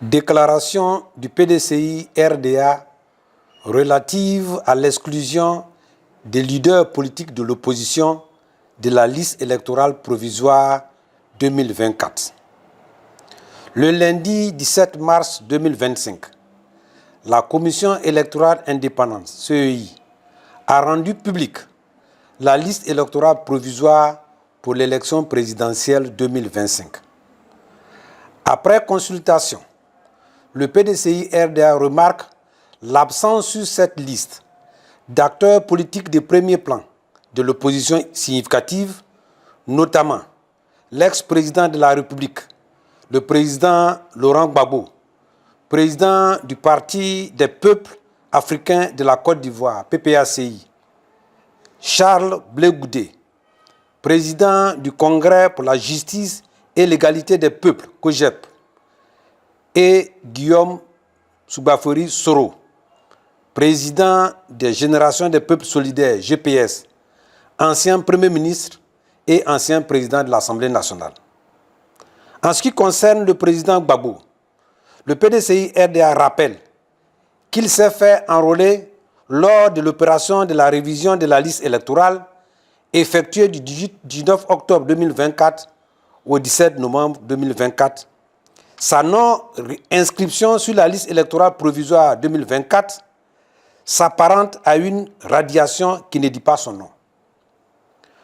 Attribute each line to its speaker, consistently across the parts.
Speaker 1: Déclaration du PDCI-RDA relative à l'exclusion des leaders politiques de l'opposition de la liste électorale provisoire 2024. Le lundi 17 mars 2025, la Commission électorale indépendante, CEI, a rendu publique la liste électorale provisoire pour l'élection présidentielle 2025. Après consultation, le PDCI-RDA remarque l'absence sur cette liste d'acteurs politiques de premier plan de l'opposition significative, notamment l'ex-président de la République, le président Laurent Gbagbo, président du Parti des peuples africains de la Côte d'Ivoire, PPACI, Charles Blé Goudé, président du Congrès pour la justice et l'égalité des peuples, COJEP, et Guillaume Soubafori Soro, président des Générations des peuples solidaires, GPS, ancien Premier ministre et ancien président de l'Assemblée nationale. En ce qui concerne le président Gbagbo, le PDCI-RDA rappelle qu'il s'est fait enrôler lors de l'opération de la révision de la liste électorale effectuée du 19 octobre 2024 au 17 novembre 2024. Sa non-inscription sur la liste électorale provisoire 2024 s'apparente à une radiation qui ne dit pas son nom.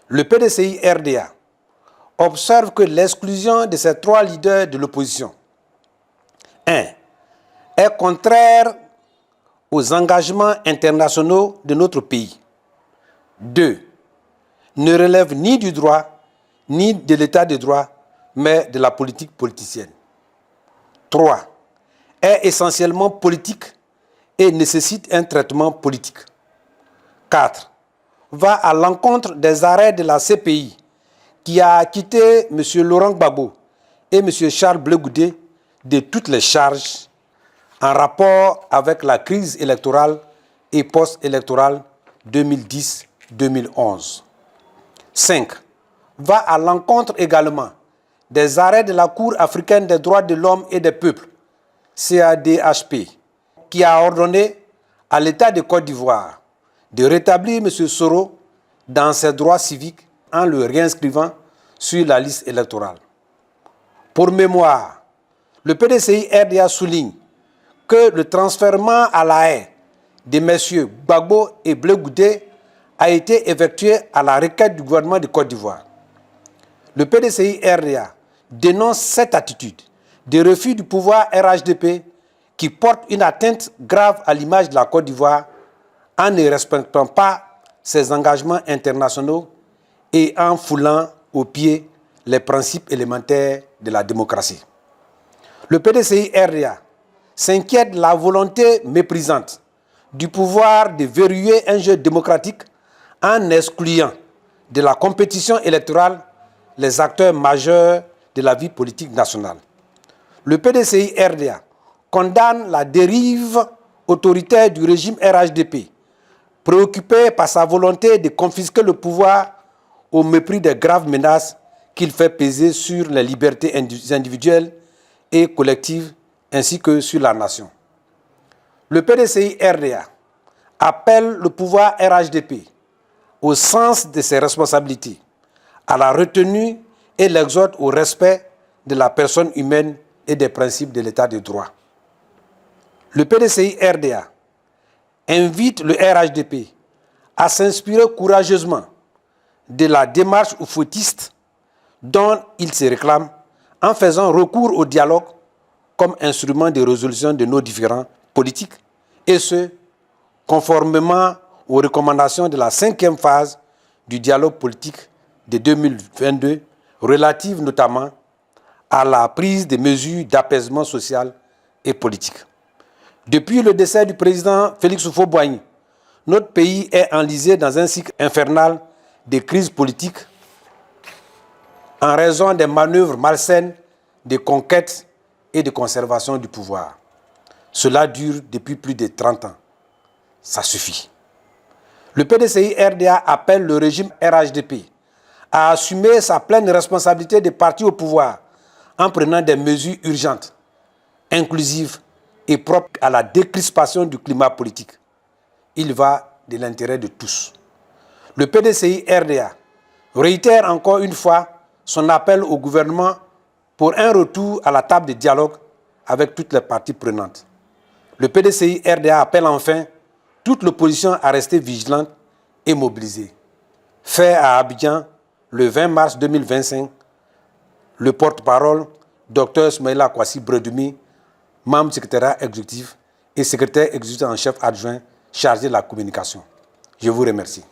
Speaker 1: Le PDCI-RDA observe que l'exclusion de ces trois leaders de l'opposition 1. Est contraire aux engagements internationaux de notre pays. 2. Ne relève ni du droit, ni de l'état de droit, mais de la politique politicienne. 3. Est essentiellement politique et nécessite un traitement politique. 4. Va à l'encontre des arrêts de la CPI qui a acquitté M. Laurent Gbagbo et M. Charles Blé Goudé de toutes les charges en rapport avec la crise électorale et post-électorale 2010-2011. 5. Va à l'encontre également des arrêts de la Cour africaine des droits de l'homme et des peuples, CADHP, qui a ordonné à l'État de Côte d'Ivoire de rétablir M. Soro dans ses droits civiques en le réinscrivant sur la liste électorale. Pour mémoire, le PDCI-RDA souligne que le transfèrement à la haie de M. Gbagbo et Blé Goudé a été effectué à la requête du gouvernement de Côte d'Ivoire. Le PDCI-RDA dénonce cette attitude de refus du pouvoir RHDP qui porte une atteinte grave à l'image de la Côte d'Ivoire en ne respectant pas ses engagements internationaux et en foulant aux pieds les principes élémentaires de la démocratie. Le PDCI-RDA s'inquiète de la volonté méprisante du pouvoir de verrouiller un jeu démocratique en excluant de la compétition électorale les acteurs majeurs de la vie politique nationale. Le PDCI-RDA condamne la dérive autoritaire du régime RHDP, préoccupé par sa volonté de confisquer le pouvoir au mépris des graves menaces qu'il fait peser sur les libertés individuelles et collectives ainsi que sur la nation. Le PDCI-RDA appelle le pouvoir RHDP au sens de ses responsabilités, à la retenue et l'exhorte au respect de la personne humaine et des principes de l'état de droit. Le PDCI-RDA invite le RHDP à s'inspirer courageusement de la démarche oufouettiste dont il se réclame en faisant recours au dialogue comme instrument de résolution de nos différends politiques, et ce, conformément aux recommandations de la 5e phase du dialogue politique de 2022, relative notamment à la prise de mesures d'apaisement social et politique. Depuis le décès du président Félix Houphouët-Boigny, notre pays est enlisé dans un cycle infernal de crise politique en raison des manœuvres malsaines de conquête et de conservation du pouvoir. Cela dure depuis plus de 30 ans. Ça suffit. Le PDCI-RDA appelle le régime RHDP à assumer sa pleine responsabilité de parti au pouvoir en prenant des mesures urgentes inclusive et propre à la décrispation du climat politique. Il va de l'intérêt de tous. Le PDCI RDA réitère encore une fois son appel au gouvernement pour un retour à la table de dialogue avec toutes les parties prenantes. Le PDCI RDA appelle enfin toute l'opposition à rester vigilante et mobilisée. Fait à Abidjan le 20 mars 2025, le porte-parole, Dr Smaïla Kwasi Bredumi, membre secrétaire exécutif et secrétaire exécutif en chef adjoint chargé de la communication. Je vous remercie.